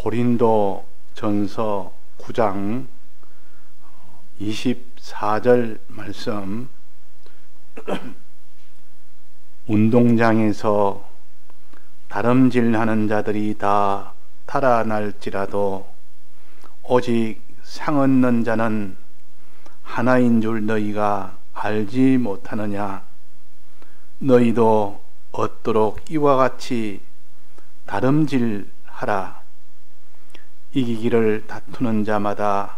고린도 전서 9장 24절 말씀. 운동장에서 다름질하는 자들이 다 달아날지라도 오직 상 얻는 자는 하나인 줄 너희가 알지 못하느냐. 너희도 얻도록 이와 같이 다름질하라. 이기기를 다투는 자마다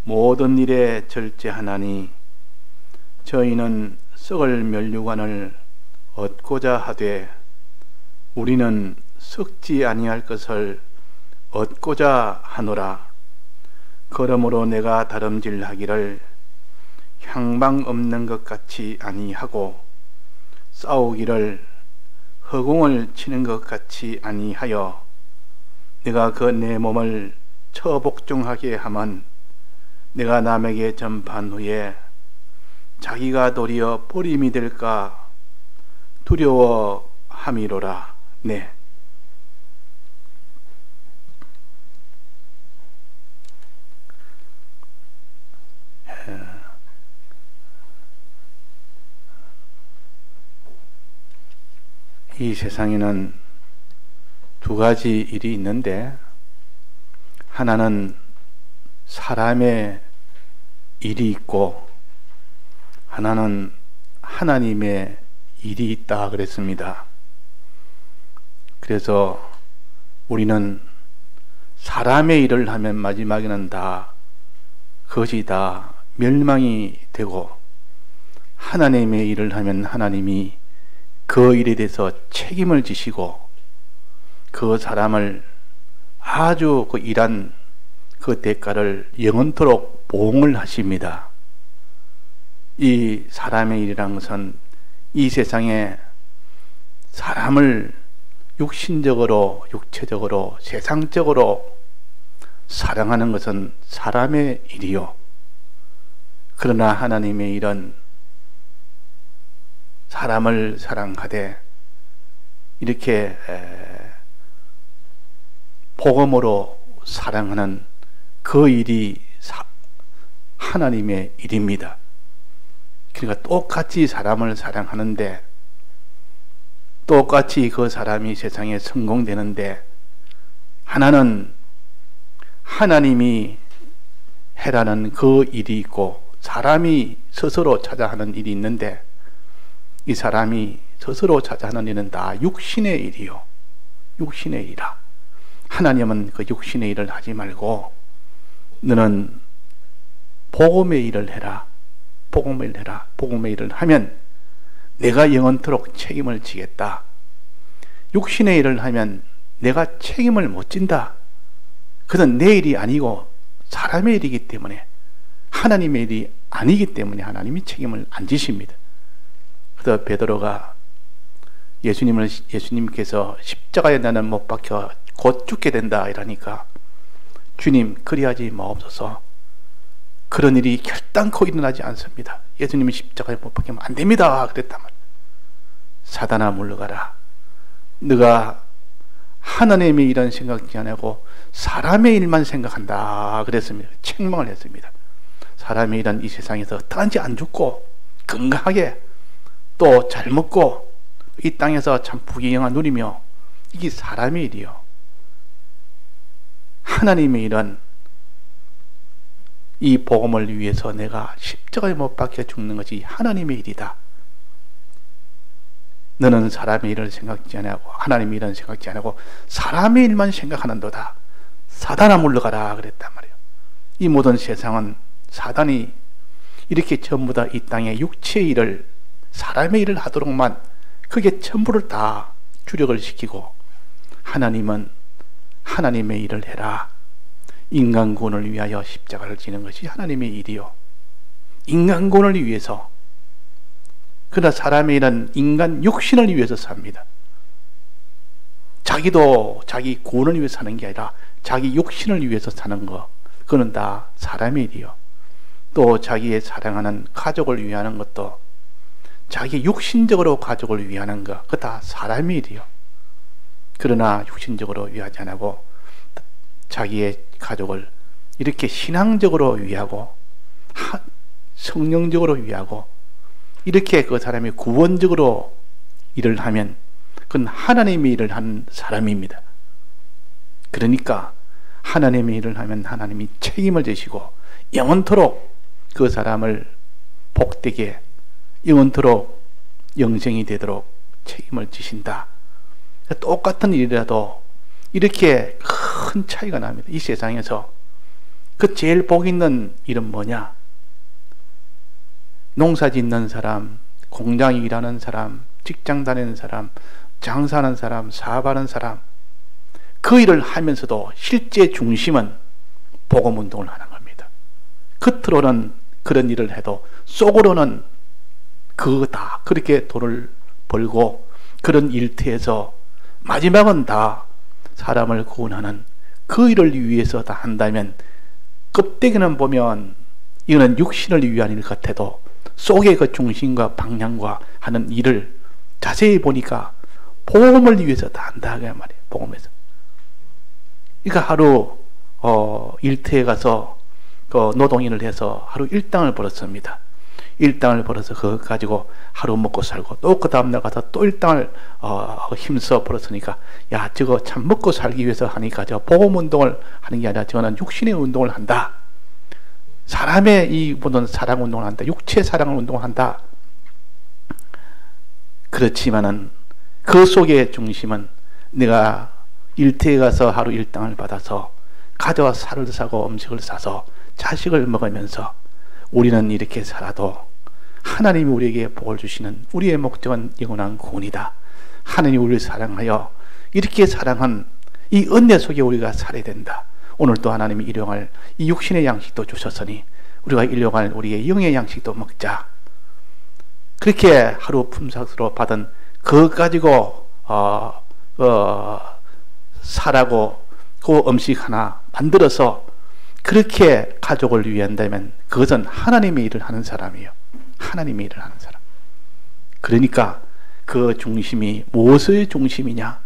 모든 일에 절제하나니 저희는 썩을 면류관을 얻고자 하되 우리는 썩지 아니할 것을 얻고자 하노라. 그러므로 내가 다름질하기를 향방 없는 것 같이 아니하고 싸우기를 허공을 치는 것 같이 아니하여 내가 그 내 몸을 처복종하게 하면 내가 남에게 전파한 후에 자기가 도리어 버림이 될까 두려워함이로라. 네. 이 세상에는 두 가지 일이 있는데, 하나는 사람의 일이 있고 하나는 하나님의 일이 있다 그랬습니다. 그래서 우리는 사람의 일을 하면 마지막에는 다 그것이 다 멸망이 되고, 하나님의 일을 하면 하나님이 그 일에 대해서 책임을 지시고 그 사람을 아주 그 일한 그 대가를 영원토록 보응을 하십니다. 이 사람의 일이란 것은 이 세상에 사람을 육신적으로, 육체적으로, 세상적으로 사랑하는 것은 사람의 일이요. 그러나 하나님의 일은 사람을 사랑하되 이렇게 복음으로 사랑하는 그 일이 하나님의 일입니다. 그러니까 똑같이 사람을 사랑하는데, 똑같이 그 사람이 세상에 성공되는데, 하나는 하나님이 해라는 그 일이 있고 사람이 스스로 찾아 하는 일이 있는데, 이 사람이 스스로 찾아 하는 일은 다 육신의 일이요. 육신의 일이라. 하나님은 그 육신의 일을 하지 말고 너는 복음의 일을 해라. 복음의 일을 해라. 복음의 일을 하면 내가 영원토록 책임을 지겠다. 육신의 일을 하면 내가 책임을 못 진다. 그건 내 일이 아니고 사람의 일이기 때문에, 하나님의 일이 아니기 때문에 하나님이 책임을 안 지십니다. 그래서 베드로가 예수님께서 십자가에 나는 못 박혀 곧 죽게 된다 이러니까, 주님 그리하지 마옵소서. 그런 일이 결단코 일어나지 않습니다. 예수님이 십자가에 못 박히면 안 됩니다 그랬다면, 사단아 물러가라. 네가 하나님의 일은 생각지 않고 사람의 일만 생각한다 그랬습니다. 책망을 했습니다. 사람의 일은 이 세상에서 어떠한지 안 죽고 건강하게 또 잘 먹고 이 땅에서 참 부귀영화 누리며, 이게 사람의 일이요. 하나님의 일은 이 복음을 위해서 내가 십자가에 못 박혀 죽는 것이 하나님의 일이다. 너는 사람의 일을 생각지 않고 하나님의 일은 생각지 않고 사람의 일만 생각하는도다. 사단아 물러가라 그랬단 말이에요. 이 모든 세상은 사단이 이렇게 전부 다 이 땅에 육체의 일을, 사람의 일을 하도록만 그게 전부를 다 주력을 시키고, 하나님은 하나님의 일을 해라. 인간 구원을 위하여 십자가를 지는 것이 하나님의 일이요. 인간 구원을 위해서. 그러나 사람의 일은 인간 육신을 위해서 삽니다. 자기도 자기 구원을 위해서 사는 게 아니라 자기 육신을 위해서 사는 거, 그건 다 사람의 일이요. 또 자기의 사랑하는 가족을 위하는 것도, 자기 육신적으로 가족을 위하는 것, 그거 다 사람의 일이요. 그러나 육신적으로 위하지 않고 자기의 가족을 이렇게 신앙적으로 위하고 성령적으로 위하고 이렇게 그 사람이 구원적으로 일을 하면 그건 하나님의 일을 하는 사람입니다. 그러니까 하나님의 일을 하면 하나님이 책임을 지시고 영원토록 그 사람을 복되게 영원토록 영생이 되도록 책임을 지신다. 똑같은 일이라도 이렇게 큰 차이가 납니다. 이 세상에서 그 제일 복 있는 일은 뭐냐? 농사 짓는 사람, 공장에 일하는 사람, 직장 다니는 사람, 장사하는 사람, 사업하는 사람, 그 일을 하면서도 실제 중심은 복음 운동을 하는 겁니다. 겉으로는 그런 일을 해도 속으로는 다 그렇게 돈을 벌고 그런 일터에서 마지막은 다 사람을 구원하는 그 일을 위해서 다 한다면, 껍데기는 보면 이거는 육신을 위한 일 같아도 속의 그 중심과 방향과 하는 일을 자세히 보니까 복음을 위해서 다 한다 그 말이에요. 복음에서. 그러니까 하루 일터에 가서 노동일을 해서 하루 일당을 벌었습니다. 일당을 벌어서 그거 가지고 하루 먹고 살고, 또 그 다음날 가서 또 일당을 힘써 벌었으니까, 야 저거 참 먹고 살기 위해서 하니까 저 복음 운동을 하는 게 아니라 저거는 육신의 운동을 한다. 사람의 이 모든 사랑 운동을 한다. 육체 사랑을 운동을 한다. 그렇지만은 그 속의 중심은 내가 일터에 가서 하루 일당을 받아서 가져와 쌀을 사고 음식을 사서 자식을 먹으면서 우리는 이렇게 살아도 하나님이 우리에게 복을 주시는 우리의 목적은 영원한 구원이다. 하나님이 우리를 사랑하여 이렇게 사랑한 이 은혜 속에 우리가 살아야 된다. 오늘 또 하나님이 일용할 이 육신의 양식도 주셨으니 우리가 일용할 우리의 영의 양식도 먹자. 그렇게 하루 품삯으로 받은 그거 가지고 사라고 그 음식 하나 만들어서 그렇게 가족을 위한다면 그것은 하나님의 일을 하는 사람이에요. 하나님의 일을 하는 사람. 그러니까 그 중심이 무엇의 중심이냐,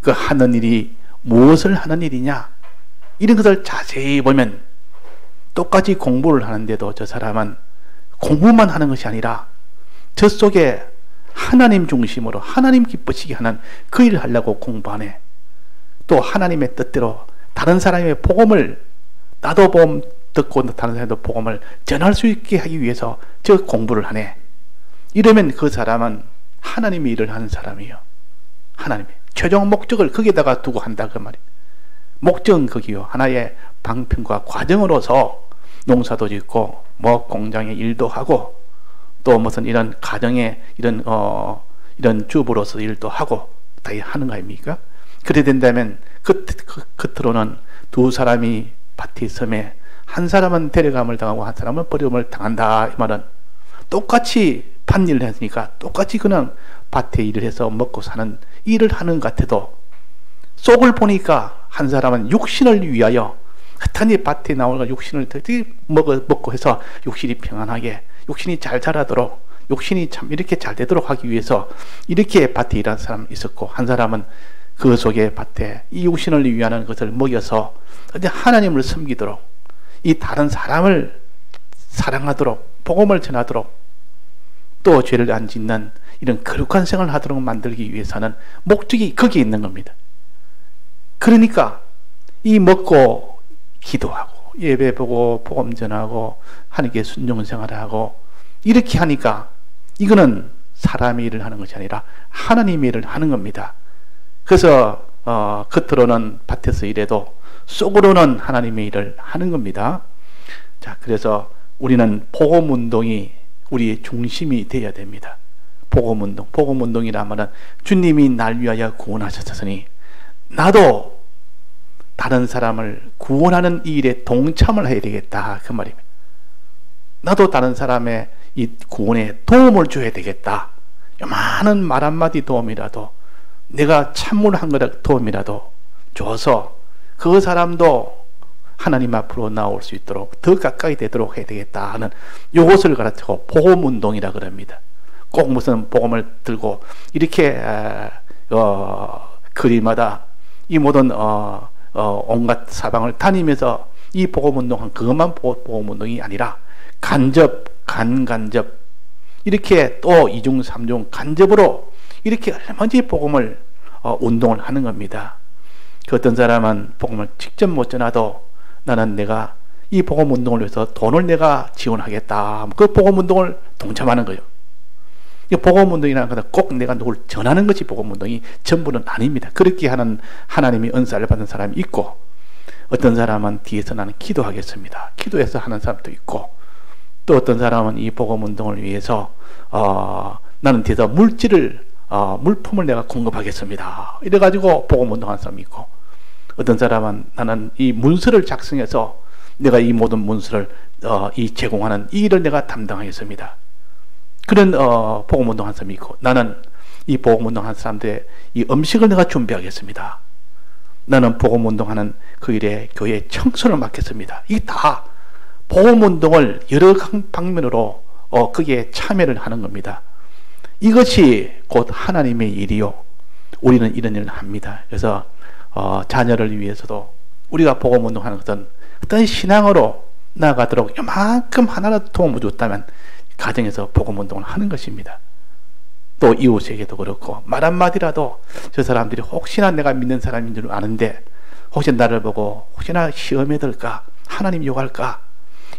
그 하는 일이 무엇을 하는 일이냐, 이런 것을 자세히 보면 똑같이 공부를 하는데도 저 사람은 공부만 하는 것이 아니라 저 속에 하나님 중심으로 하나님 기쁘시게 하는 그 일을 하려고 공부하네. 또 하나님의 뜻대로 다른 사람의 복음을, 나도 복음 듣고 다른 사람도 복음을 전할 수 있게 하기 위해서 저 공부를 하네. 이러면 그 사람은 하나님의 일을 하는 사람이에요. 하나님의 최종 목적을 거기에다가 두고 한다 그 말이에요. 목적은 거기요. 하나의 방편과 과정으로서 농사도 짓고 뭐 공장의 일도 하고 또 무슨 이런 가정의 이런 주부로서 일도 하고 다 하는 거 아닙니까? 그래 된다면 겉으로는 두 사람이 밭에 있으면 한 사람은 데려감을 당하고 한 사람은 버림을 당한다. 이 말은 똑같이 밭일을 했으니까 똑같이 그냥 밭에 일을 해서 먹고 사는 일을 하는 것 같아도 속을 보니까 한 사람은 육신을 위하여 하여튼 이 밭에 나오는 육신을 먹고 해서 육신이 평안하게, 육신이 잘 자라도록, 육신이 참 이렇게 잘 되도록 하기 위해서 이렇게 밭에 일하는 사람이 있었고, 한 사람은 그 속에 밭에 이 육신을 위하는 것을 먹여서 하나님을 섬기도록, 이 다른 사람을 사랑하도록, 복음을 전하도록, 또 죄를 안 짓는 이런 거룩한 생활을 하도록 만들기 위해서는 목적이 거기에 있는 겁니다. 그러니까 이 먹고 기도하고 예배 보고 복음 전하고 하나님께 순종 생활하고 이렇게 하니까 이거는 사람의 일을 하는 것이 아니라 하나님의 일을 하는 겁니다. 그래서 겉으로는 밭에서 일해도 속으로는 하나님의 일을 하는 겁니다. 자, 그래서 우리는 복음 운동이 우리의 중심이 되어야 됩니다. 복음 운동. 복음 운동이라면은 주님이 날 위하여 구원하셨으니 나도 다른 사람을 구원하는 이 일에 동참을 해야 되겠다 그 말입니다. 나도 다른 사람의 이 구원에 도움을 줘야 되겠다. 많은 말 한마디 도움이라도, 내가 찬물 한 그릇 도움이라도 줘서 그 사람도 하나님 앞으로 나올 수 있도록 더 가까이 되도록 해야 되겠다 하는 이것을 가르치고 복음 운동이라 그럽니다. 꼭 무슨 복음을 들고 이렇게 거리마다 이 모든 온갖 사방을 다니면서 이 복음운동한 그것만 복음운동이 아니라 간간접 이렇게 또 이중 삼중 간접으로 이렇게 얼마든지 복음을 운동을 하는 겁니다. 그 어떤 사람은 복음을 직접 못 전하도 나는 내가 이 복음 운동을 위해서 돈을 내가 지원하겠다. 그 복음 운동을 동참하는 거예요. 이 복음 운동이라는 것은 꼭 내가 누굴 전하는 것이 복음 운동이 전부는 아닙니다. 그렇게 하는 하나님이 은사를 받은 사람이 있고, 어떤 사람은 뒤에서 나는 기도하겠습니다. 기도해서 하는 사람도 있고, 또 어떤 사람은 이 복음 운동을 위해서 나는 뒤에서 물품을 내가 공급하겠습니다. 이래가지고 복음 운동하는 사람이 있고, 어떤 사람은 나는 이 문서를 작성해서 내가 이 모든 문서를 제공하는 이 일을 내가 담당하겠습니다. 그런 복음 운동하는 사람이 있고, 나는 이 복음 운동하는 사람들의 이 음식을 내가 준비하겠습니다. 나는 복음 운동하는 그 일에 교회 청소를 맡겠습니다. 이 다 복음 운동을 여러 방면으로 거기에 참여를 하는 겁니다. 이것이 곧 하나님의 일이요, 우리는 이런 일을 합니다. 그래서 자녀를 위해서도 우리가 복음 운동하는 것은 어떤 신앙으로 나아가도록 이만큼 하나라도 도움을 줬다면 가정에서 복음 운동을 하는 것입니다. 또 이웃에게도 그렇고, 말 한마디라도 저 사람들이 혹시나 내가 믿는 사람인 줄 아는데 혹시 나를 보고 혹시나 시험에 들까, 하나님 욕할까,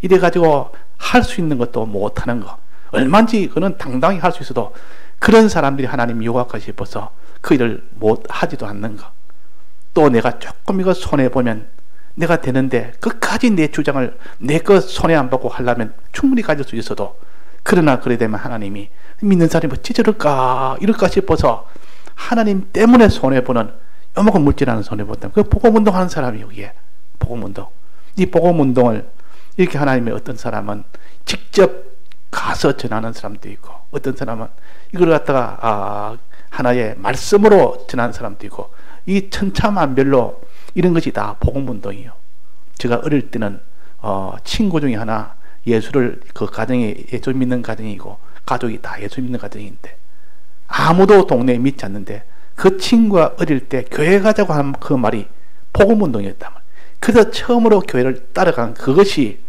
이래가지고 할 수 있는 것도 못하는 거, 얼마든지 그는 당당히 할 수 있어도 그런 사람들이 하나님 욕할까 싶어서 그 일을 못하지도 않는 거, 또 내가 조금 이거 손해보면 내가 되는데 끝까지 내 주장을 내 것 손해 안 받고 하려면 충분히 가질 수 있어도, 그러나 그래 되면 하나님이 믿는 사람이 어찌 저럴까 이럴까 싶어서 하나님 때문에 손해보는, 요만큼 물질하는 손해보다 그 복음운동 하는 사람이 여기에 복음운동, 이 복음운동을 이렇게 하나님의 어떤 사람은 직접 가서 전하는 사람도 있고, 어떤 사람은 이걸 갖다가 하나의 말씀으로 전하는 사람도 있고, 이 천차만별로 이런 것이 다 복음운동이에요. 제가 어릴 때는 친구 중에 하나 예수를, 그 가정이 예수 믿는 가정이고 가족이 다 예수 믿는 가정인데 아무도 동네에 믿지 않는데 그 친구가 어릴 때 교회 가자고 한 그 말이 복음운동이었단 말이에요. 그래서 처음으로 교회를 따라간 그것이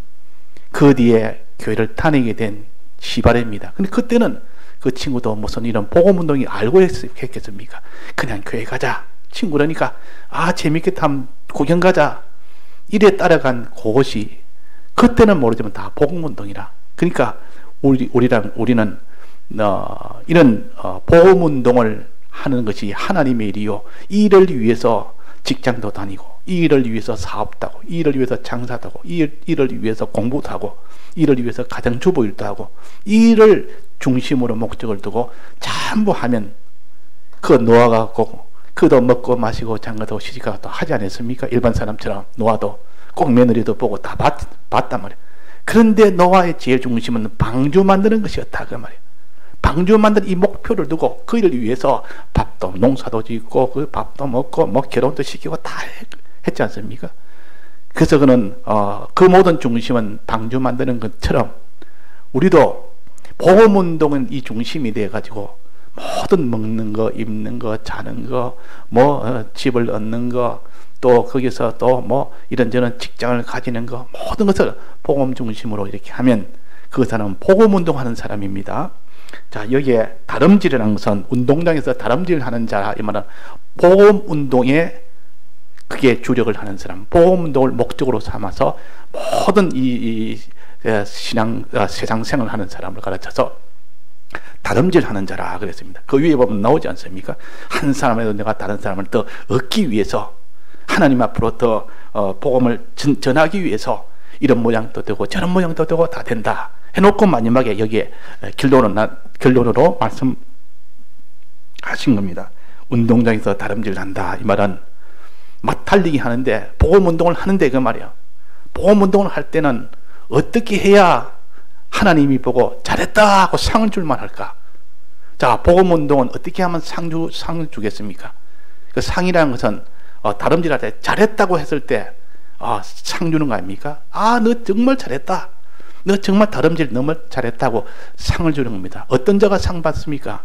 그 뒤에 교회를 다니게 된 시발입니다. 근데 그때는 그 친구도 무슨 이런 복음운동이 알고 했겠습니까? 그냥 교회 가자, 친구라니까 재밌겠다 하면 구경 가자, 이래 따라간 그것이 그때는 모르지만 다 복음운동이라. 그러니까 우리는 이런 복음운동을 하는 것이 하나님의 일이요, 이 일을 위해서 직장도 다니고, 이 일을 위해서 사업도 하고, 이 일을 위해서 장사도 하고, 이 일을 위해서 공부도 하고, 이 일을 위해서 가정주부 일도 하고, 이 일을 중심으로 목적을 두고 전부 하면 그 노아가 그도 먹고 마시고 장가도 시집가도 하지 않았습니까? 일반 사람처럼 노아도 꼭 며느리도 보고 다 봤단 말이에요. 그런데 노아의 제일 중심은 방주 만드는 것이었다 그 말이에요. 방주 만드는 이 목표를 두고 그 일을 위해서 밥도 농사도 짓고 그 밥도 먹고 뭐 결혼도 시키고 다 했지 않습니까? 그래서 그는 그 모든 중심은 방주 만드는 것처럼 우리도 복음운동은 이 중심이 돼 가지고 모든 먹는 거, 입는 거, 자는 거, 집을 얻는 거, 또 거기서 또 이런저런 직장을 가지는 거, 모든 것을 복음 중심으로 이렇게 하면 그 사람은 복음 운동하는 사람입니다. 자, 여기에 다름질이라는 것은 운동장에서 다름질 하는 자, 이 말은 복음 운동에 그게 주력을 하는 사람, 복음 운동을 목적으로 삼아서 모든 이 세상 생활을 하는 사람을 가르쳐서 다름질 하는 자라 그랬습니다. 그 위에 보면 나오지 않습니까? 한 사람에도 내가 다른 사람을 더 얻기 위해서, 하나님 앞으로 더 복음을 전하기 위해서 이런 모양도 되고 저런 모양도 되고 다 된다 해놓고 마지막에 여기에 결론으로 말씀하신 겁니다. 운동장에서 다름질 한다, 이 말은 맞달리기 하는데 복음 운동을 하는데 그 말이야. 복음 운동을 할 때는 어떻게 해야 하나님이 보고 잘했다 하고 상을 줄만 할까? 자, 복음 운동은 어떻게 하면 상을 주겠습니까? 그 상이라는 것은 다름질할 때 잘했다고 했을 때 상 주는 거 아닙니까? 너 정말 잘했다, 너 정말 다름질 너무 잘했다고 상을 주는 겁니다. 어떤 자가 상 받습니까?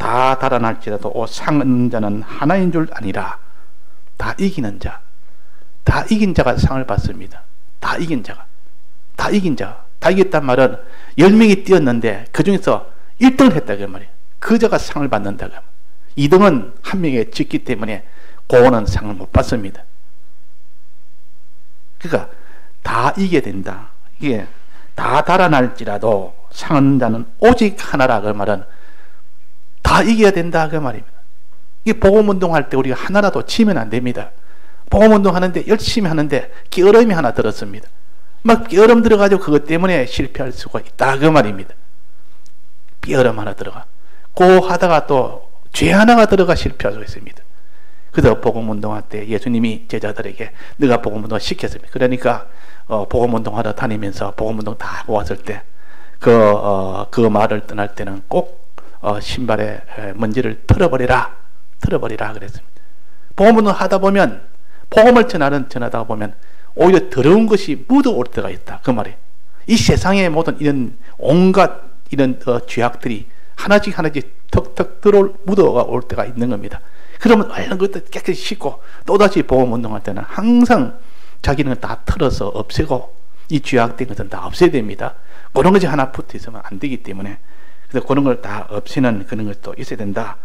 다 달아날지라도 상은 자는 하나인 줄 아니라. 다 이기는 자, 다 이긴 자가 상을 받습니다. 다 이긴 자가, 다 이긴 자가. 다 이겼단 말은 10명이 뛰었는데 그 중에서 1등을 했다 그 말이에요. 그 자가 상을 받는다 그 말이에요. 2등은 한 명에 졌기 때문에 그거는 상을 못 받습니다. 그러니까 다 이겨야 된다. 이게 다 달아날지라도 상은 자는 오직 하나라 그 말은 다 이겨야 된다 그 말입니다. 이게 복음운동할 때 우리가 하나라도 치면 안 됩니다. 복음운동하는데 열심히 하는데 게으름이 하나 들었습니다. 막 게으름 들어가지고 그것 때문에 실패할 수가 있다 그 말입니다. 게으름 하나 들어가 고 하다가 또 죄 하나가 들어가 실패할 수 있습니다. 그래서 복음운동할 때 예수님이 제자들에게 네가 복음운동 시켰습니다. 그러니까 복음운동하러 다니면서 복음운동 다 하고 왔을 때 그 말을 떠날 때는 꼭 신발에 먼지를 털어버리라 그랬습니다. 복음운동 하다 보면 복음을 전하다 보면 오히려 더러운 것이 묻어올 때가 있다 그 말이에요. 이 세상의 모든 이런 온갖 이런 죄악들이 하나씩 턱턱 묻어올 때가 있는 겁니다. 그러면 얼른 그것도 깨끗이 씻고 또다시 복음운동할 때는 항상 자기는 다 털어서 없애고 이 죄악된 것은 다 없애야 됩니다. 그런 것이 하나 붙어 있으면 안 되기 때문에 그래서 그런 걸 다 없애는 그런 것도 있어야 된다.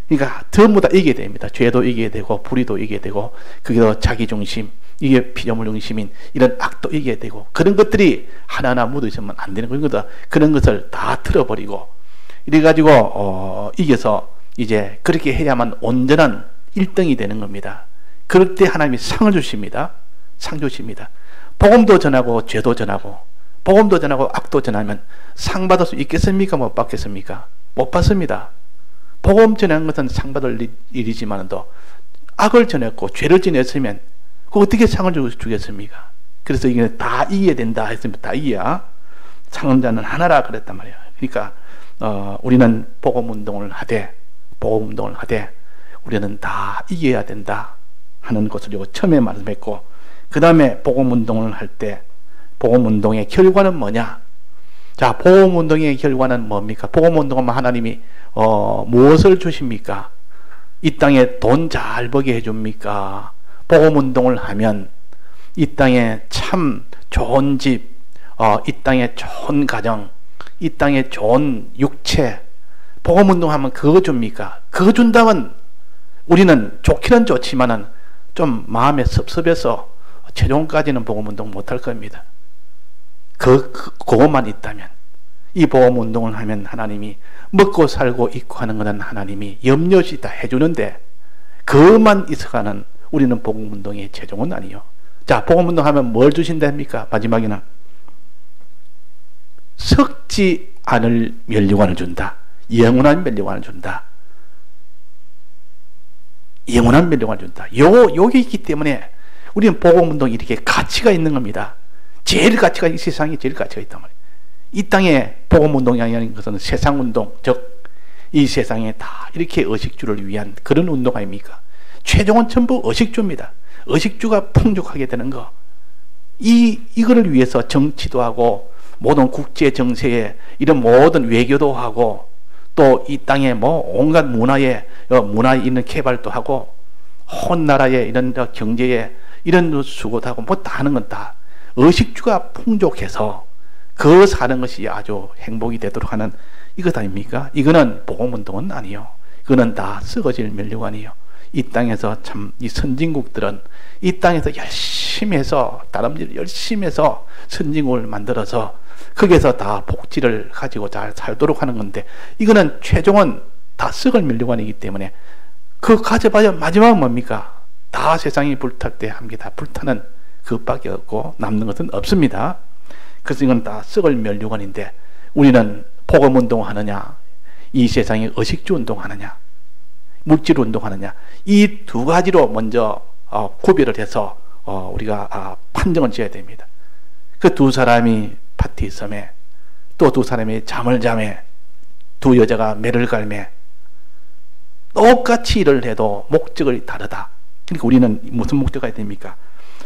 그러니까 전부 다 이겨야 됩니다. 죄도 이겨야 되고 불의도 이겨야 되고 그게 자기중심, 이게 피조물 중심인 이런 악도 이겨야 되고 그런 것들이 하나하나 묻어 있으면 안 되는 거다. 그런 것을 다 틀어버리고 이래가지고 이겨서 이제 그렇게 해야만 온전한 1등이 되는 겁니다. 그럴 때 하나님이 상을 주십니다. 상 주십니다. 복음도 전하고 죄도 전하고 복음도 전하고 악도 전하면 상 받을 수 있겠습니까? 못 받겠습니까? 못 받습니다. 복음 전하는 것은 상 받을 일이지만도 악을 전했고 죄를 지냈으면 그 어떻게 상을 주겠습니까? 그래서 이게 다 이겨야 된다 했으면 다 이겨야 상은 자는 하나라 그랬단 말이에요. 그러니까 우리는 복음운동을 하되 우리는 다 이겨야 된다 하는 것을 처음에 말씀했고 그 다음에 복음운동을 할 때 복음운동의 결과는 뭐냐? 자, 복음운동의 결과는 뭡니까? 복음운동하면 하나님이 무엇을 주십니까? 이 땅에 돈 잘 벌게 해줍니까? 복음운동을 하면 이 땅에 참 좋은 집, 이 땅에 좋은 가정, 이 땅에 좋은 육체, 복음운동하면 그거 줍니까? 그거 준다면 우리는 좋기는 좋지만은 좀 마음에 섭섭해서 최종까지는 복음운동 못할 겁니다. 그것만 있다면 이 복음운동을 하면 하나님이 먹고 살고 있고 하는 것은 하나님이 염려시 다 해주는데 그것만 있어가는 우리는 복음운동의 최종은 아니요. 자, 복음운동 하면 뭘 주신답니까? 마지막에는 썩지 않을 면류관을 준다. 영원한 면류관을 준다. 영원한 면류관을 준다. 요게 있기 때문에 우리는 복음운동이 이렇게 가치가 있는 겁니다. 제일 가치가 이 세상에 제일 가치가 있단 말이에요. 이 땅에 복음운동이 아닌 것은 세상운동, 즉 이 세상에 다 이렇게 의식주를 위한 그런 운동 아닙니까? 최종은 전부 의식주입니다. 의식주가 풍족하게 되는 거. 이거를 위해서 정치도 하고 모든 국제 정세에 이런 모든 외교도 하고 또 이 땅에 온갖 문화에 있는 개발도 하고 온 나라의 이런 경제에 이런 수고도 하고 다 하는 건 다 의식주가 풍족해서 그 사는 것이 아주 행복이 되도록 하는 이것 아닙니까? 이거는 복음운동은 아니요. 이거는 다 썩어질 면류관이요. 이 땅에서 참 이 선진국들은 이 땅에서 열심히 해서 다름질 열심히 해서 선진국을 만들어서 거기에서 다 복지를 가지고 잘 살도록 하는 건데 이거는 최종은 다 썩을 면류관이기 때문에 그 가져봐야 마지막은 뭡니까? 다 세상이 불탈 때 함께 다 불타는 그것밖에 없고 남는 것은 없습니다. 그래서 이건 다 썩을 면류관인데 우리는 복음운동 하느냐 이 세상에 의식주 운동하느냐 물질 운동하느냐 이 두 가지로 먼저 구별을 해서 우리가 판정을 지어야 됩니다. 그 두 사람이 파티 있음에 또 두 사람이 잠을 자매 두 여자가 매를 갈매 똑같이 일을 해도 목적이 다르다. 그러니까 우리는 무슨 목적이 됩니까?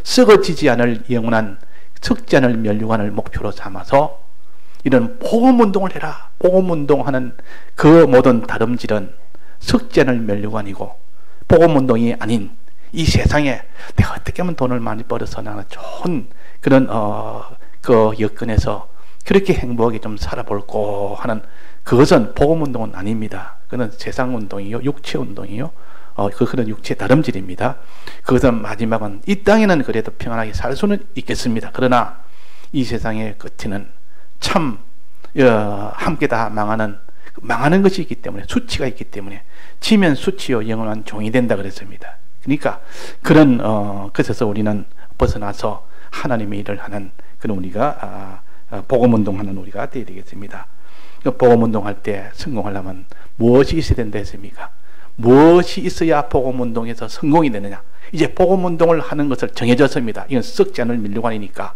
썩어지지 않을 영원한 썩지 않을 면류관을 목표로 삼아서 이런 복음운동을 해라. 복음운동하는 그 모든 다름질은 석재는 멸류관이고 복음운동이 아닌 이 세상에 내가 어떻게 하면 돈을 많이 벌어서 나는 좋은 그런 그 여건에서 그렇게 행복하게 좀 살아볼고 하는 그것은 복음운동은 아닙니다. 그건 세상운동이요, 육체운동이요. 그런 육체 다름질입니다. 그것은 마지막은 이 땅에는 그래도 평안하게 살 수는 있겠습니다. 그러나 이 세상의 끝에는 참 함께 다 망하는 것이 있기 때문에, 수치가 있기 때문에 지면 수치요 영원한 종이 된다 그랬습니다. 그러니까 그런 것에서 우리는 벗어나서 하나님의 일을 하는 그런 우리가 복음운동하는 우리가 되어야 되겠습니다. 복음운동할 때 성공하려면 무엇이 있어야 된다 했습니까? 무엇이 있어야 복음운동에서 성공이 되느냐? 이제 복음운동을 하는 것을 정해졌습니다. 이건 썩지 않을 민류관이니까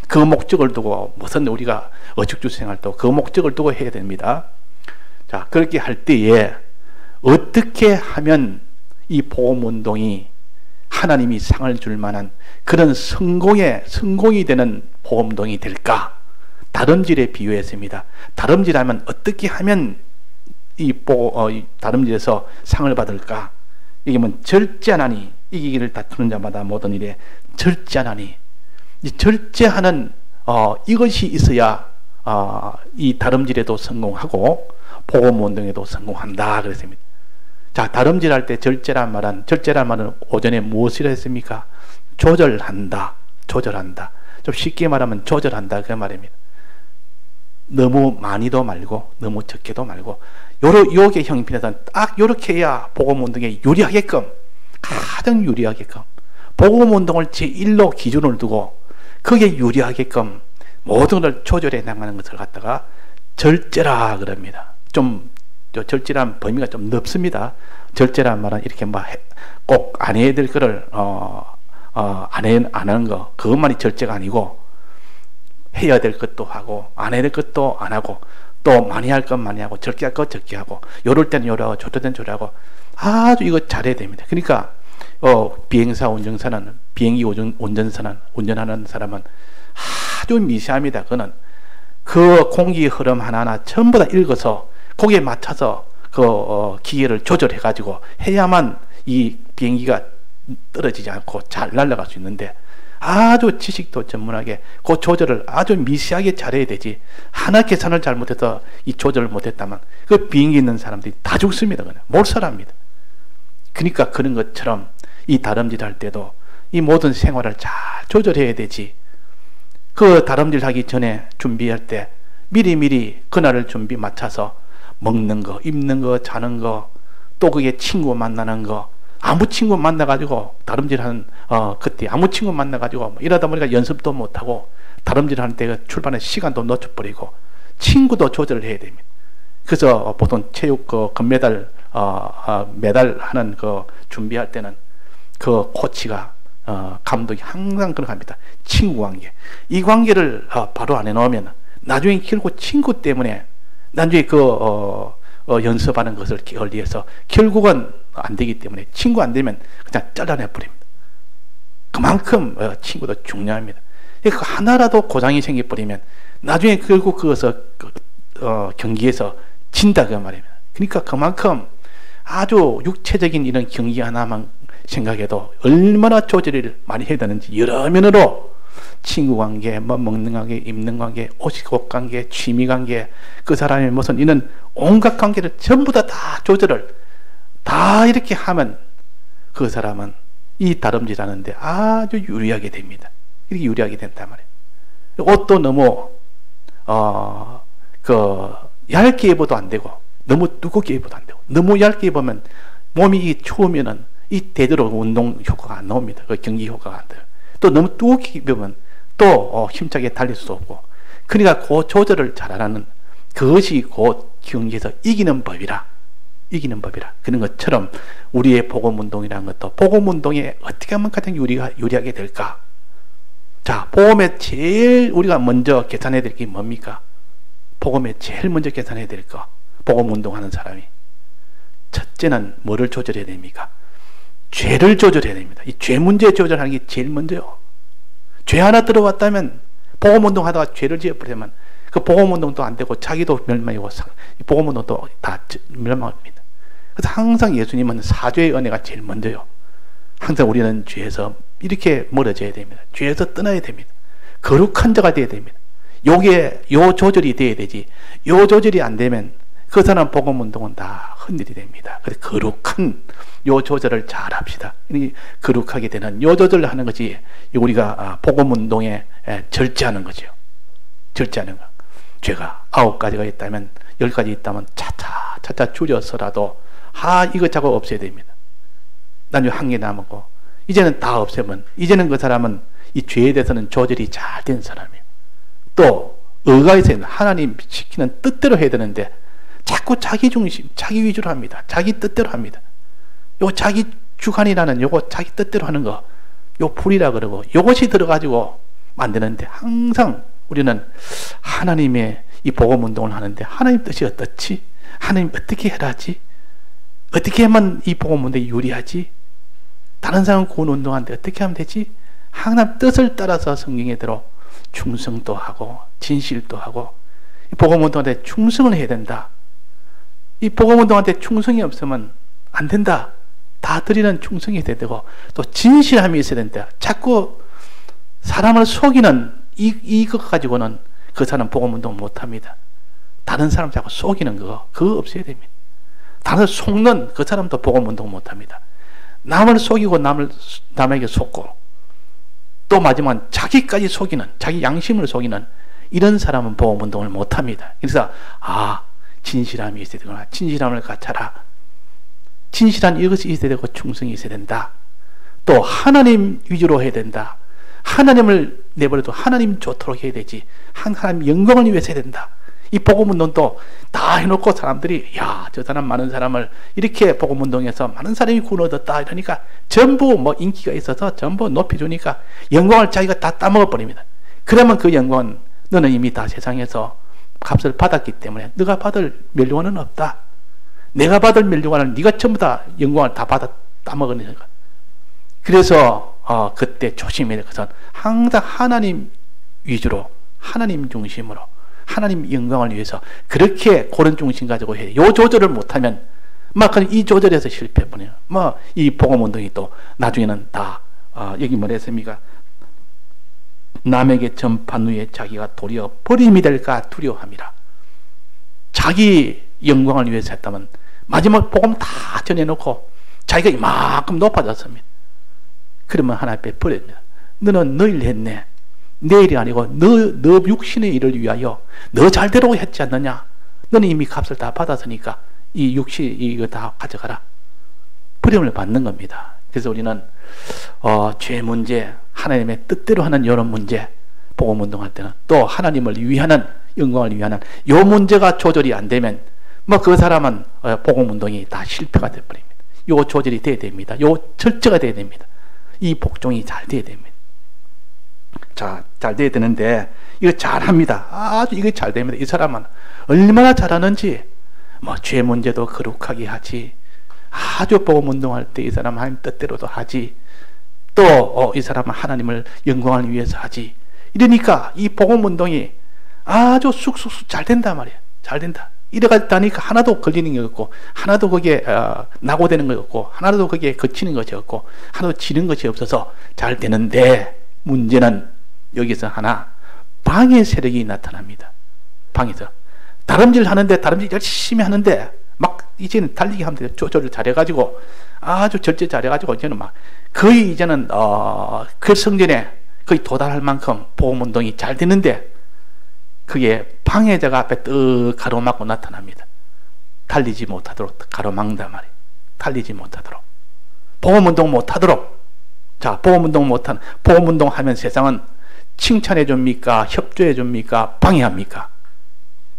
그 목적을 두고 무슨 우리가 어죽주생활도 그 목적을 두고 해야 됩니다. 자, 그렇게 할 때에 어떻게 하면 이 복음운동이 하나님이 상을 줄 만한 그런 성공이 되는 복음운동이 될까? 다름질에 비유했습니다. 다름질하면 어떻게 하면 이 다름질에서 상을 받을까? 이게 뭐 절제하나니 이기기를 다투는 자마다 모든 일에 절제하나니, 이 절제하는 이것이 있어야 이 다름질에도 성공하고 복음운동에도 성공한다 그랬습니다. 자, 다름질할 때 절제란 말은 오전에 무엇이라 했습니까? 조절한다. 좀 쉽게 말하면 조절한다 그 말입니다. 너무 많이도 말고 너무 적게도 말고 요게 형편에서는 딱 요렇게 해야 복음운동에 유리하게끔, 가장 유리하게끔 복음운동을 제1로 기준을 두고 그게 유리하게끔 모든 걸 조절해 나가는 것을 갖다가 절제라 그럽니다. 좀 절제란 범위가 좀 넓습니다. 절제란 말은 이렇게 꼭 안 해야 될 거를 안 하는 거, 그것만이 절제가 아니고 해야 될 것도 하고 안 해야 될 것도 안 하고 또 많이 할 건 많이 하고 적게 할 것 적게 하고 요럴 때는 요러고 저럴 때는 저러고 아주 이거 잘해야 됩니다. 그러니까 비행사 운전사는, 비행기 운전하는 사람은 아주 미세합니다. 그는 그 공기 흐름 하나하나 전부 다 읽어서 거기에 맞춰서 그 기계를 조절해 가지고 해야만 이 비행기가 떨어지지 않고 잘 날아갈 수 있는데, 아주 지식도 전문하게 그 조절을 아주 미세하게 잘해야 되지, 하나 계산을 잘못해서 이 조절을 못했다면 그 비행기 있는 사람들이 다 죽습니다. 그냥 못 살아합니다. 그러니까 그런 것처럼 이 다름질 할 때도 이 모든 생활을 잘 조절해야 되지. 그 다름질 하기 전에 준비할 때 미리 그날을 준비 맞춰서 먹는 거, 입는 거, 자는 거, 또 그게 친구 만나는 거, 아무 친구 만나가지고 다름질하는 그때 아무 친구 만나가지고 이러다 보니까 연습도 못하고 다름질하는 때 출발하는 시간도 놓쳐버리고 친구도 조절을 해야 됩니다. 그래서 보통 체육 금메달 메달 하는 그 준비할 때는 그 코치가 감독이 항상 그렇게 합니다. 친구 관계, 이 관계를 바로 안 해놓으면 나중에 결국 친구 때문에 나중에 연습하는 것을 기회해서 결국은 안 되기 때문에, 친구 안 되면 그냥 잘라내 버립니다. 그만큼 친구도 중요합니다. 그 하나라도 고장이 생겨버리면 나중에 결국 그것을 경기에서 진다 그 말입니다. 그러니까 그만큼 아주 육체적인 이런 경기 하나만 생각해도 얼마나 조절을 많이 해야 되는지 여러 면으로 친구 관계, 먹는 관계, 입는 관계, 옷 관계, 취미 관계, 그 사람의 무슨 이런 온갖 관계를 전부 다 조절을 다 이렇게 하면 그 사람은 이 다름질 하는데 아주 유리하게 됩니다. 이렇게 유리하게 된단 말이에요. 옷도 너무 얇게 입어도 안 되고 너무 두껍게 입어도 안 되고, 너무 얇게 입으면 몸이 추우면은 이 제대로 운동 효과가 안 나옵니다. 그 경기 효과가 안 돼요. 또 너무 두껍게 입으면 또 힘차게 달릴 수도 없고, 그러니까 그 조절을 잘하는 그것이 그 경기에서 이기는 법이라 그런 것처럼 우리의 복음운동이라는 것도 복음운동에 어떻게 하면 가장 유리하게 될까? 자, 복음에 제일 우리가 먼저 계산해야 될 게 뭡니까? 복음에 제일 먼저 계산해야 될 거, 복음운동하는 사람이 첫째는 뭐를 조절해야 됩니까? 죄를 조절해야 됩니다. 이 죄 문제 조절하는 게 제일 먼저요. 죄 하나 들어왔다면 복음운동 하다가 죄를 지어버리면 그 복음운동도 안 되고 자기도 멸망이고 복음운동도 다 멸망합니다. 그래서 항상 예수님은 사죄의 은혜가 제일 먼저요. 항상 우리는 죄에서 이렇게 멀어져야 됩니다. 죄에서 떠나야 됩니다. 거룩한 자가 되어야 됩니다. 요게 요 조절이 돼야 되지. 요 조절이 안 되면 그 사람 복음 운동은 다 헛일이 됩니다. 그래서 거룩한 요 조절을 잘 합시다. 거룩하게 되는 요 조절을 하는 것이 우리가 복음 운동에 절제하는 거죠. 절제하는 거. 죄가 9가지가 있다면 10가지 있다면 차차 줄여서라도 이거 작업 없애야 됩니다. 나중에 한 개 남았고 이제는 다 없애면 이제는 그 사람은 이 죄에 대해서는 조절이 잘 된 사람이에요. 또 의가에서는 하나님 시키는 뜻대로 해야 되는데 자꾸 자기 중심, 자기 위주로 합니다. 자기 뜻대로 합니다. 요 자기 주관이라는 요거 자기 뜻대로 하는 거, 요 불이라 그러고 요것이 들어가지고 만드는데 항상 우리는 하나님의 이 복음 운동을 하는데 하나님 뜻이 어떻지? 하나님 어떻게 해라지? 어떻게 하면 이 복음 운동이 유리하지? 다른 사람 구원 운동하는데 어떻게 하면 되지? 하나님 뜻을 따라서 성경에 들어 충성도 하고 진실도 하고 복음 운동한테 충성을 해야 된다. 이 복음 운동한테 충성이 없으면 안 된다. 다 드리는 충성이 돼야 되고 또 진실함이 있어야 된다. 자꾸 사람을 속이는 이것 가지고는 그 사람 복음 운동 못 합니다. 다른 사람 자꾸 속이는 그거 없어야 됩니다. 다른 속는 그 사람도 복음 운동 못 합니다. 남을 속이고 남에게 속고 또 마지막은 자기까지 속이는, 자기 양심을 속이는 이런 사람은 복음 운동을 못 합니다. 그래서 진실함이 있어야 되구나. 진실함을 갖춰라. 진실한 이것이 있어야 되고 충성이 있어야 된다. 또 하나님 위주로 해야 된다. 하나님을 내버려도 하나님 좋도록 해야 되지. 하나님 영광을 위해서 해야 된다. 이 복음운동도 다 해놓고 사람들이 저 사람 많은 사람을 이렇게 복음운동해서 많은 사람이 구원 얻었다 이러니까 전부 인기가 있어서 전부 높여주니까 영광을 자기가 다 따먹어버립니다. 그러면 그 영광은 너는 이미 다 세상에서 값을 받았기 때문에 네가 받을 멸류관은 없다. 내가 받을 멸류관을 네가 전부 다 영광을 다 따먹는 거야. 그래서 그때 조심해야 될 것은 항상 하나님 위주로 하나님 중심으로 하나님 영광을 위해서 그렇게 그런 중심 가지고 해요. 요 조절을 못하면 이 조절에서 실패해버려요. 이 복음운동이 또 나중에는 다 여기 뭐랬습니까? 남에게 전파한 후에 자기가 도리어 버림이 될까 두려워함이라. 자기 영광을 위해서 했다면 마지막 복음 다 전해놓고 자기가 이만큼 높아졌습니다. 그러면 하나님 앞에 버립니다. 너는 너 일 했네. 내 일이 아니고 너 육신의 일을 위하여 너 잘대로 했지 않느냐. 너는 이미 값을 다 받았으니까 이 육신 이거 다 가져가라. 버림을 받는 겁니다. 그래서 우리는 죄 문제, 하나님의 뜻대로 하는 이런 문제, 복음 운동할 때는 또 하나님을 위하는 영광을 위하는 요 문제가 조절이 안 되면 그 사람은 복음 운동이 다 실패가 돼 버립니다. 요 조절이 돼야 됩니다. 요 절제가 돼야 됩니다. 이 복종이 잘 돼야 됩니다. 잘 돼야 되는데 이거 잘합니다. 아주 이거 잘 됩니다. 이 사람은 얼마나 잘하는지 죄 문제도 거룩하게 하지. 아주 복음 운동할 때 이 사람은 하나님 뜻대로도 하지. 또 이 사람은 하나님을 영광을 위해서 하지. 이러니까 이 복음 운동이 아주 쑥쑥쑥 잘 된단 말이에요. 잘 된다. 이래가니까 하나도 걸리는 게 없고 하나도 거기에 낙오되는 게 없고 하나도 거기에 거치는 것이 없고 하나도 지는 것이 없어서 잘 되는데 문제는 여기서 하나 방해 세력이 나타납니다. 방해서 다름질 하는데 다름질 열심히 하는데 이제는 달리기 하면 돼요. 조절을 잘해가지고 아주 절제 잘해가지고 이제는 거의 이제는 결승전에 거의 도달할 만큼 복음운동이 잘 되는데 그게 방해자가 앞에 떡 가로막고 나타납니다. 달리지 못하도록 가로막는단 말이에요. 달리지 못하도록 복음운동 못하도록. 복음운동 하면 세상은 칭찬해 줍니까? 협조해 줍니까? 방해합니까?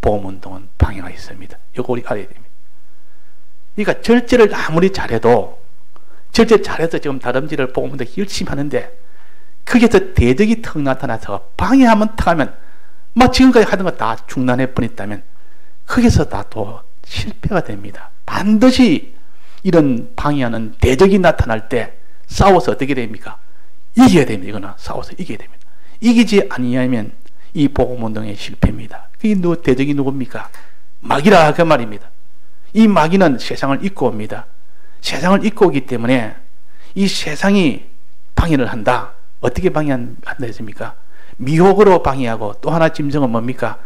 복음운동은 방해가 있습니다. 이거 우리 알아야 됩니다. 그러니까 절제를 아무리 잘해도 절제 잘해서 지금 다름질을 복음운동 열심히 하는데 거기에서 대적이 턱 나타나서 방해하면 턱하면 지금까지 하던 거 다 중단해 버렸다면 거기서 다 또 실패가 됩니다. 반드시 이런 방해하는 대적이 나타날 때 싸워서 어떻게 됩니까? 이겨야 됩니다. 이거는 싸워서 이겨야 됩니다. 이기지 아니하면 이 복음운동의 실패입니다. 그게 대적이 누굽니까? 마귀라 그 말입니다. 이 마귀는 세상을 잇고 옵니다. 세상을 잇고 오기 때문에 이 세상이 방해를 한다. 어떻게 방해한다 했습니까? 미혹으로 방해하고, 또 하나 짐승은 뭡니까?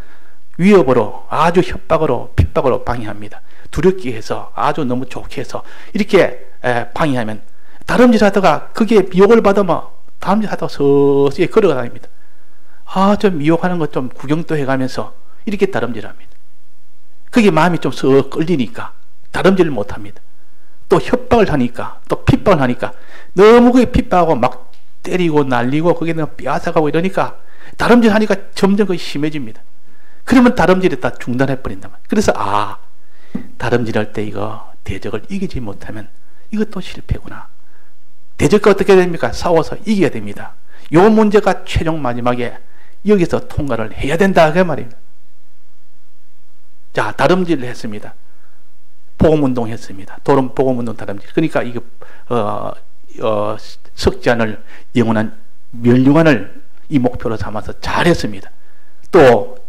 위협으로, 아주 협박으로, 핍박으로 방해합니다. 두렵게 해서, 아주 너무 좋게 해서 이렇게 방해하면, 다름질 하다가 그게 미혹을 받으면 다름질 하다가 서서히 걸어다닙니다. 좀 미혹하는 것 좀 구경도 해가면서 이렇게 다름질합니다. 그게 마음이 좀 썩 끌리니까 다름질을 못합니다. 또 협박을 하니까, 또 핍박을 하니까, 너무 그게 핍박하고 막 때리고 날리고 그게 너무 뼈아삭하고 이러니까 다름질 하니까 점점 그게 심해집니다. 그러면 다름질이 다 중단해버린단 말이에요. 그래서 다름질할 때 이거 대적을 이기지 못하면 이것도 실패구나. 대적과 어떻게 됩니까? 싸워서 이겨야 됩니다. 요 문제가 최종 마지막에 여기서 통과를 해야 된다 그 말입니다. 자, 다름질을 했습니다. 복음운동 했습니다. 복음운동 다름질. 그러니까 이거 석잔을 영원한 멸류관을 이 목표로 삼아서 잘했습니다. 또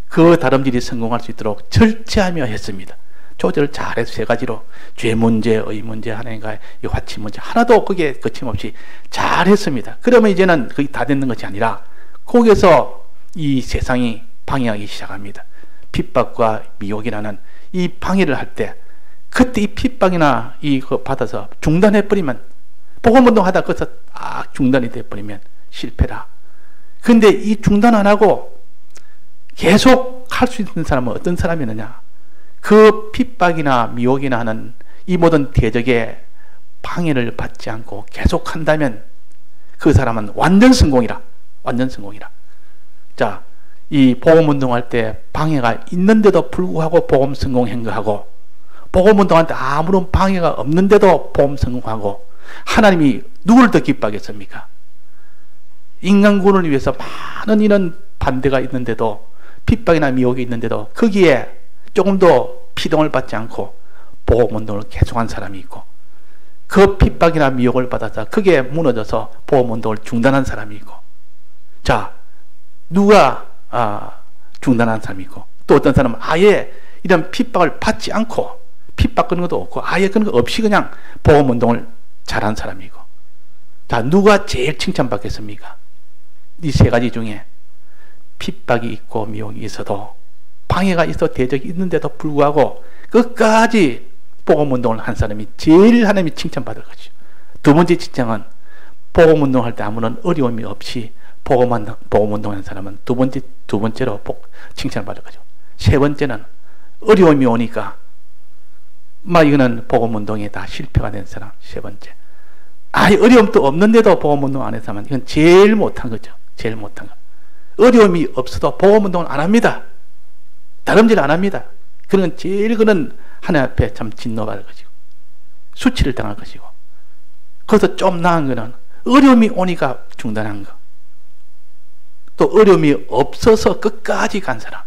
그 다름질이 성공할 수 있도록 절제하며 했습니다. 조절을 잘해서 세 가지로 죄 문제, 의 문제, 하나님과의 화치 문제 하나도 그게 거침없이 잘했습니다. 그러면 이제는 그게 다 됐는 것이 아니라 거기에서 이 세상이 방해하기 시작합니다. 핍박과 미혹이라는 이 방해를 할 때, 그때 이 핍박이나 이거 받아서 중단해버리면, 복음운동 하다 거기서 중단이 돼버리면 실패라. 근데 이 중단 안 하고 계속 할 수 있는 사람은 어떤 사람이느냐? 그 핍박이나 미혹이나 하는 이 모든 대적의 방해를 받지 않고 계속 한다면 그 사람은 완전 성공이라. 완전 성공이라. 자, 이 복음운동 할 때 방해가 있는데도 불구하고 복음 성공한 거하고, 복음운동할 때 아무런 방해가 없는데도 복음 성공하고, 하나님이 누구를 더 기뻐하겠습니까? 인간군을 위해서 많은 이런 반대가 있는데도, 핍박이나 미혹이 있는데도 거기에 조금도 피동을 받지 않고 복음운동을 계속한 사람이 있고, 그 핍박이나 미혹을 받아서 그게 무너져서 복음운동을 중단한 사람이 있고, 자, 누가 중단한 사람이 있고, 또 어떤 사람은 아예 이런 핍박을 받지 않고, 핍박 그런 것도 없고 아예 그런 거 없이 그냥 복음운동을 잘한 사람이고. 자, 누가 제일 칭찬받겠습니까? 이 세 가지 중에 핍박이 있고 미혹이 있어도, 방해가 있어 대적이 있는데도 불구하고 끝까지 복음운동을 한 사람이 제일 하나님이 칭찬받을 거죠. 두 번째 칭찬은 복음운동할 때 아무런 어려움이 없이 복음운동하는 사람은 두 번째로 칭찬을 받을 거죠. 세 번째는 어려움이 오니까 이거는 복음운동에 다 실패가 된 사람. 세 번째, 어려움도 없는데도 복음운동 안 해서 하면 이건 제일 못한 거죠. 제일 못한 거. 어려움이 없어도 복음운동을 안 합니다. 다름질 안 합니다. 그런 제일 그는 하나님 앞에 참 진노받을 것이고 수치를 당할 것이고, 거기서 좀 나은 거는 어려움이 오니까 중단한 거, 또 어려움이 없어서 끝까지 간 사람.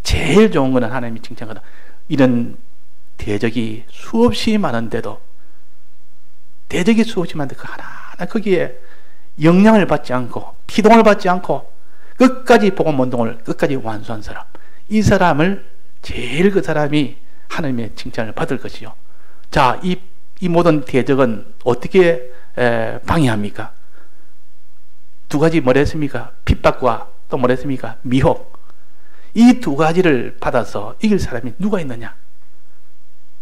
제일 좋은 거는 하나님이 칭찬하거든. 이런 대적이 수없이 많은데도, 대적이 수없이 많은데 그 하나하나 거기에 영향을 받지 않고 피동을 받지 않고 끝까지 복음운동을 끝까지 완수한 사람, 이 사람을 제일 그 사람이 하나님의 칭찬을 받을 것이요. 자, 이 모든 대적은 어떻게 방해합니까? 두 가지 뭐라 했습니까? 핍박과 또 뭐라 했습니까? 미혹. 이 두 가지를 받아서 이길 사람이 누가 있느냐?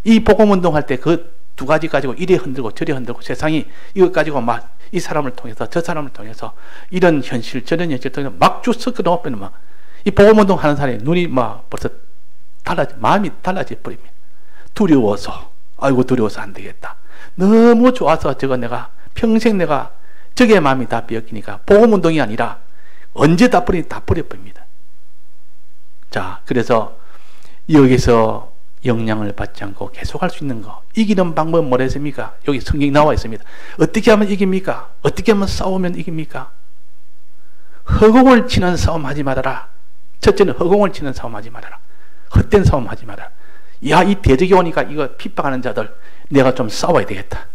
이 복음운동 할 때 그 두 가지 가지고 이리 흔들고 저리 흔들고, 세상이 이것 가지고 이 사람을 통해서 저 사람을 통해서 이런 현실 저런 현실 통해서 쭉 섞어 놓으면 이 복음운동 하는 사람이 눈이 벌써 마음이 달라져 버립니다. 두려워서, 두려워서 안 되겠다. 너무 좋아서 저거 내가 평생 내가 저게 마음이 다 비었으니까 복음운동이 아니라 언제 다 버려버립니다. 자, 그래서 여기서 영향을 받지 않고 계속할 수 있는 거, 이기는 방법은 뭐라 했습니까? 여기 성경이 나와 있습니다. 어떻게 하면 이깁니까? 어떻게 하면 싸우면 이깁니까? 허공을 치는 싸움 하지 말아라. 첫째는 허공을 치는 싸움 하지 말아라. 헛된 싸움 하지 말아라. 이 대적이 오니까 이거 핍박하는 자들 내가 좀 싸워야 되겠다.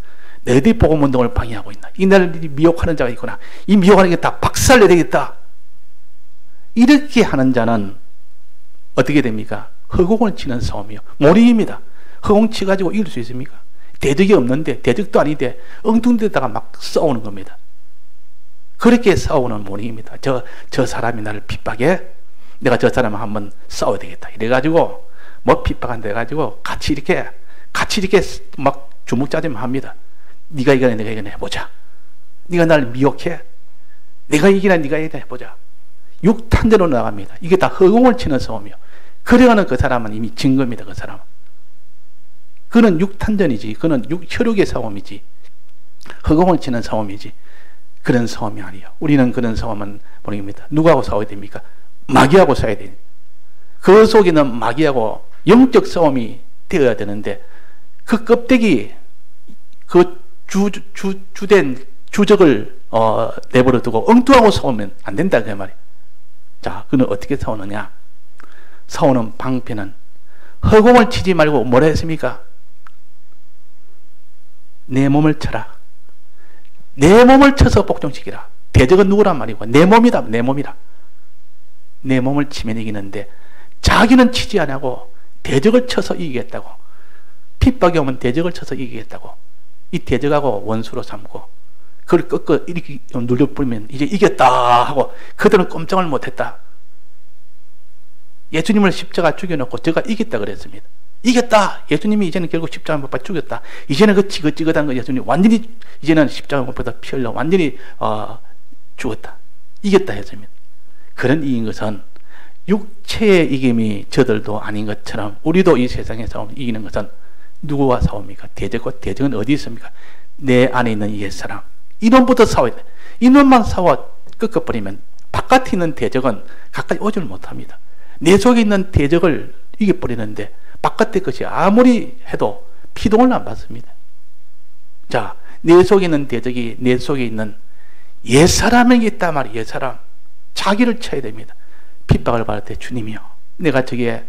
너희들이 복음운동을 방해하고 있나? 이 나를 미혹하는 자가 있구나. 이 미혹하는 게 다 박살내야 되겠다. 이렇게 하는 자는 어떻게 됩니까? 허공을 치는 싸움이요. 몰입입니다. 허공 치가지고 이길 수 있습니까? 대적이 없는데, 대적도 아닌데 엉뚱데다가 막 싸우는 겁니다. 그렇게 싸우는 몰입입니다. 저 사람이 나를 핍박해? 내가 저 사람을 한번 싸워야 되겠다. 이래가지고 뭐 핍박한다 해가지고 같이 이렇게 막 주먹 짜짐 합니다. 네가 이겨내, 내가 이겨내 해보자. 네가 나를 미혹해? 내가 이기나 네가 이기나 해보자. 육탄전으로 나갑니다. 이게 다 허공을 치는 싸움이요. 그래가는 그 사람은 이미 진 겁니다. 그 사람은. 그는 육탄전이지. 그는 혈육의 싸움이지. 허공을 치는 싸움이지. 그런 싸움이 아니에요. 우리는 그런 싸움은 모릅니다. 누구하고 싸워야 됩니까? 마귀하고 싸워야 됩니다. 그 속에는 마귀하고 영적 싸움이 되어야 되는데 그 껍데기, 그 주된 주적을 내버려 두고 엉뚱하고 싸우면 안 된다 그 말이에요. 자, 그는 어떻게 싸우느냐? 싸우는 방편은 허공을 치지 말고 뭐라 했습니까? 내 몸을 쳐라. 내 몸을 쳐서 복종시키라. 대적은 누구란 말이고 내 몸이다. 내 몸이라. 내 몸을 치면 이기는데 자기는 치지 않고 대적을 쳐서 이기겠다고. 핍박이 오면 대적을 쳐서 이기겠다고. 이 대적하고 원수로 삼고 그걸 꺾어 이렇게 눌려버리면 이제 이겼다 하고 그들은 꼼짝을 못했다. 예수님을 십자가 죽여놓고 제가 이겼다 그랬습니다. 이겼다. 예수님이 이제는 결국 십자가 못 박혀 죽였다. 이제는 그 지긋지긋한 거 예수님 완전히 이제는 십자가 못 박혀 피 흘려 완전히 죽었다. 이겼다 했습니다. 그런 이긴 것은 육체의 이김이 저들도 아닌 것처럼 우리도 이 세상의 싸움 이기는 것은 누구와 싸웁니까? 대적과 대적은 어디 있습니까? 내 안에 있는 옛사람. 이놈부터 싸워야 돼. 이놈만 싸워 꺾어버리면 바깥에 있는 대적은 가까이 오질 못합니다. 내 속에 있는 대적을 이겨버리는데 바깥의 것이 아무리 해도 피동을 안 받습니다. 자, 내 속에 있는 대적이 내 속에 있는 옛사람에게 있단 말이에요. 옛사람. 자기를 쳐야 됩니다. 핍박을 받을 때 주님이요. 내가 저게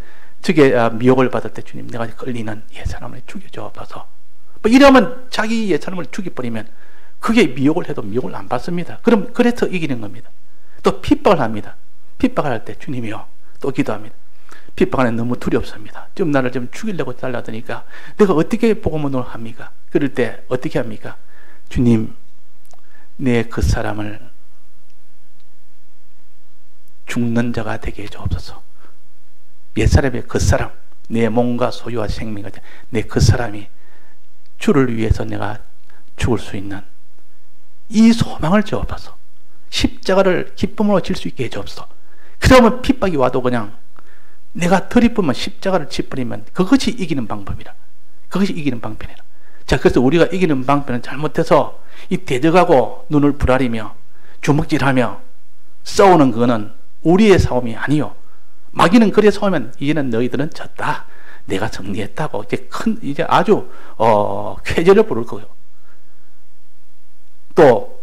미혹을 받을 때 주님 내가 끌리는 옛사람을 죽여줘 봐서 뭐 이러면 자기 옛사람을 죽여버리면 그게 미혹을 해도 미혹을 안 받습니다. 그럼 그래서 이기는 겁니다. 또 핍박을 합니다. 핍박을 할 때 주님이요. 또 기도합니다. 핍박하는 너무 두렵습니다. 좀 나를 좀 죽이려고 달라드니까 내가 어떻게 복음운동을 합니까? 그럴 때 어떻게 합니까? 주님, 내 그 사람을 죽는 자가 되게 해주옵소서. 옛사람의 그 사람, 내 몸과 소유와 생명과 내 그 사람이 주를 위해서 내가 죽을 수 있는 이 소망을 주옵소서. 십자가를 기쁨으로 질 수 있게 해주옵소서. 그러면 핍박이 와도 그냥 내가 들이쁘면 십자가를 짚버리면 그것이 이기는 방법이라. 그것이 이기는 방편이라. 자, 그래서 우리가 이기는 방편은 잘못해서 이 대적하고 눈을 부라리며 주먹질하며 싸우는 그거는 우리의 싸움이 아니요. 마귀는 그래 싸우면 이제는 너희들은 졌다. 내가 승리했다고 이제 아주 쾌재를 부를 거예요. 또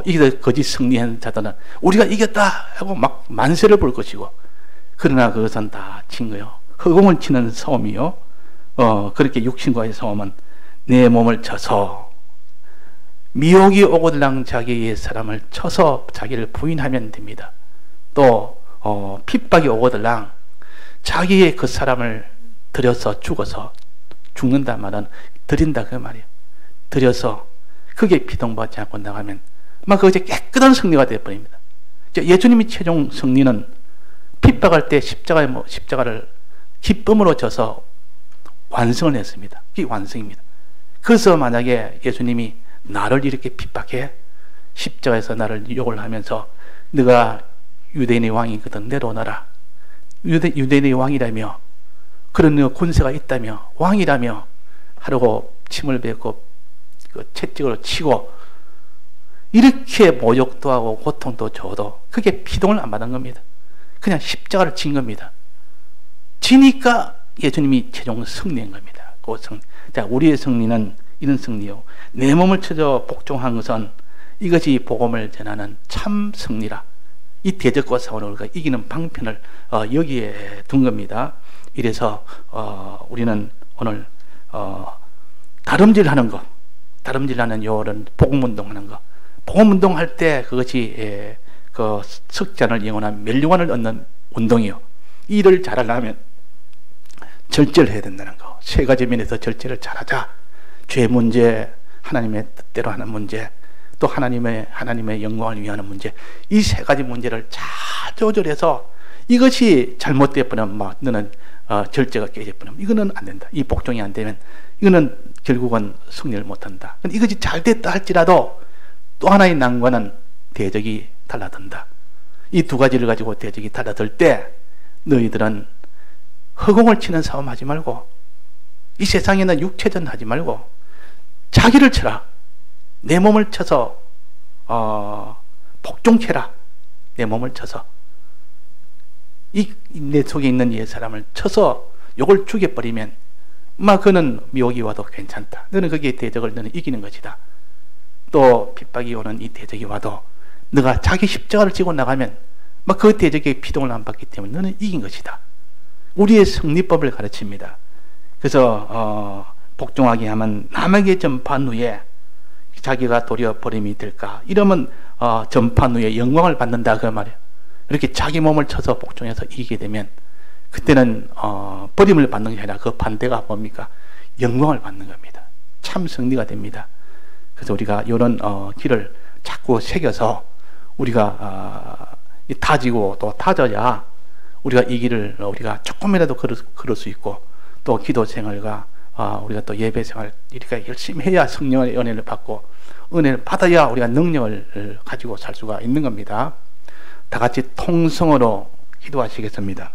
이게 거짓 승리한 자들은 우리가 이겼다 하고 막 만세를 부를 것이고 그러나 그것은 다 진 거예요. 허공을 치는 싸움이요. 그렇게 육신과의 싸움은 내 몸을 쳐서 미혹이 오고들랑 자기의 사람을 쳐서 자기를 부인하면 됩니다. 또 핍박이 오고들랑 자기의 그 사람을 들여서 죽어서 죽는단 말은 드린다 그 말이에요. 들여서 그게 피동받지 않고 나가면 막 그것이 깨끗한 승리가 되어버립니다. 예수님이 최종 승리는 핍박할 때 십자가를 기쁨으로 져서 완성을 했습니다. 그게 완성입니다. 그래서 만약에 예수님이 나를 이렇게 핍박해 십자가에서 나를 욕을 하면서 네가 유대인의 왕이거든 내려오너라. 유대인의 왕이라며 그런 군세가 있다며 왕이라며 하려고 침을 뱉고 그 채찍으로 치고 이렇게 모욕도 하고 고통도 줘도 그게 피동을 안 받은 겁니다. 그냥 십자가를 진 겁니다. 지니까 예수님이 최종 승리한 겁니다. 자, 우리의 승리는 이런 승리요. 내 몸을 쳐서 복종한 것은 이것이 복음을 전하는 참 승리라. 이 대적과 싸우는 우리가 이기는 방편을 여기에 둔 겁니다. 이래서 우리는 오늘 다름질하는 거, 다름질하는 요런 복음운동하는 거, 복음운동할 때 그것이 그 석잔을 영원한 멸류관을 얻는 운동이요. 일을 잘하려면 절제를 해야 된다는 거. 세 가지 면에서 절제를 잘하자. 죄 문제, 하나님의 뜻대로 하는 문제, 또 하나님의 영광을 위하는 문제, 이 세 가지 문제를 잘 조절해서 이것이 잘못되어 버리면 너는 절제가 깨져 버리면 이거는 안 된다. 이 복종이 안 되면 이거는 결국은 승리를 못 한다. 이것이 잘 됐다 할지라도 또 하나의 난관은 대적이 달라든다. 이 두 가지를 가지고 대적이 달라들 때 너희들은 허공을 치는 싸움 하지 말고 이 세상에는 육체전 하지 말고 자기를 쳐라. 내 몸을 쳐서 복종해라. 내 몸을 쳐서 내 속에 있는 이 사람을 쳐서 욕을 죽여버리면 그는 미혹이 와도 괜찮다. 너는 거기에 대적을 너는 이기는 것이다. 또 핍박이 오는 이 대적이 와도 너가 자기 십자가를 지고 나가면 그 대적의 피동을 안 받기 때문에 너는 이긴 것이다. 우리의 승리법을 가르칩니다. 그래서 복종하게 하면 남에게 전파한 후에 자기가 도리어 버림이 될까? 이러면 전파한 후에 영광을 받는다 그 말이에요. 이렇게 자기 몸을 쳐서 복종해서 이기게 되면 그때는 버림을 받는 게 아니라 그 반대가 뭡니까? 영광을 받는 겁니다. 참 승리가 됩니다. 그래서 우리가 이런 길을 자꾸 새겨서 우리가 다지고 또 다져야 우리가 이 길을 우리가 조금이라도 걸을 수 있고 또 기도 생활과 우리가 또 예배 생활 이렇게 열심히 해야 성령의 은혜를 받고 은혜를 받아야 우리가 능력을 가지고 살 수가 있는 겁니다. 다 같이 통성으로 기도하시겠습니다.